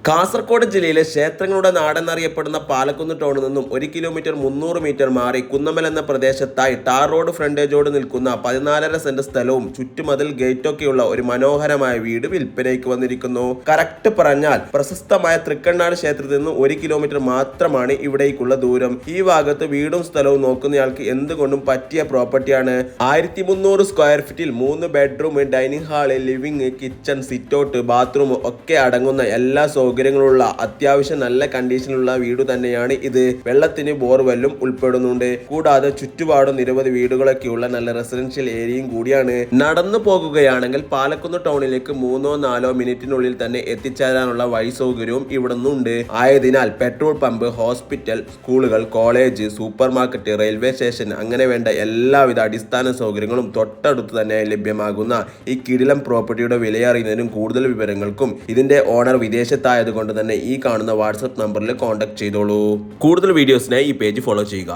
കാസർഗോഡ് ജില്ലയിലെ ക്ഷേത്രങ്ങളുടെ നാടെന്നറിയപ്പെടുന്ന പാലക്കുന്ന് ടൗണിൽ നിന്നും 1 കിലോമീറ്റർ 300 മീറ്റർ മാറി കുന്നമൽ എന്ന പ്രദേശത്തായി ടാർ റോഡ് ഫ്രണ്ടേജോട് നിൽക്കുന്ന 14.5 സെന്റ് സ്ഥലവും ചുറ്റുമതിൽ ഗേറ്റൊക്കെയുള്ള ഒരു മനോഹരമായ വീട് വിൽപ്പനയ്ക്ക് വന്നിരിക്കുന്നു. കറക്റ്റ് പറഞ്ഞാൽ പ്രശസ്തമായ തൃക്കണ്ണാട് ക്ഷേത്രത്തിൽ നിന്ന് 1 കിലോമീറ്റർ മാത്രമാണ് ഇവിടേക്കുള്ള ദൂരം. ഈ ഭാഗത്ത് വീടും സ്ഥലവും നോക്കുന്നയാൾക്ക് എന്തുകൊണ്ടും പറ്റിയ പ്രോപ്പർട്ടിയാണ്. 1300 സ്ക്വയർ ഫീറ്റിൽ 3 bedroom, dining hall, living, kitchen, sitout, bathroom ഒക്കെ അടങ്ങുന്ന എല്ലാ സൗകര്യങ്ങളുള്ള അത്യാവശ്യം നല്ല കണ്ടീഷനിലുള്ള വീട് തന്നെയാണ് ഇത്. വെള്ളത്തിന് ബോർവെല്ലും ഉൾപ്പെടുന്നുണ്ട്. കൂടാതെ ചുറ്റുപാടും നിരവധി വീടുകളൊക്കെയുള്ള നല്ല റെസിഡൻഷ്യൽ ഏരിയയും കൂടിയാണ്. നടന്നു പോകുകയാണെങ്കിൽ പാലക്കുന്ന് ടൗണിലേക്ക് 3-4 മിനിറ്റിനുള്ളിൽ തന്നെ എത്തിച്ചേരാനുള്ള വഴി സൗകര്യവും ഇവിടുന്നുണ്ട്. ആയതിനാൽ പെട്രോൾ പമ്പ്, ഹോസ്പിറ്റൽ, സ്കൂളുകൾ, college, super market, railway station അങ്ങനെ വേണ്ട എല്ലാവിധ അടിസ്ഥാന സൗകര്യങ്ങളും തൊട്ടടുത്ത് തന്നെ ലഭ്യമാകുന്ന ഈ കിടിലം പ്രോപ്പർട്ടിയുടെ വിലയറിയുന്നതിനും കൂടുതൽ വിവരങ്ങൾക്കും ഇതിന്റെ ഓണർ വിദേശത്തായതുകൊണ്ട് തന്നെ ഈ കാണുന്ന വാട്സ്ആപ്പ് നമ്പറിൽ കോൺടാക്ട് ചെയ്തോളൂ. കൂടുതൽ വീഡിയോസിനായി ഈ പേജ് ഫോളോ ചെയ്യുക.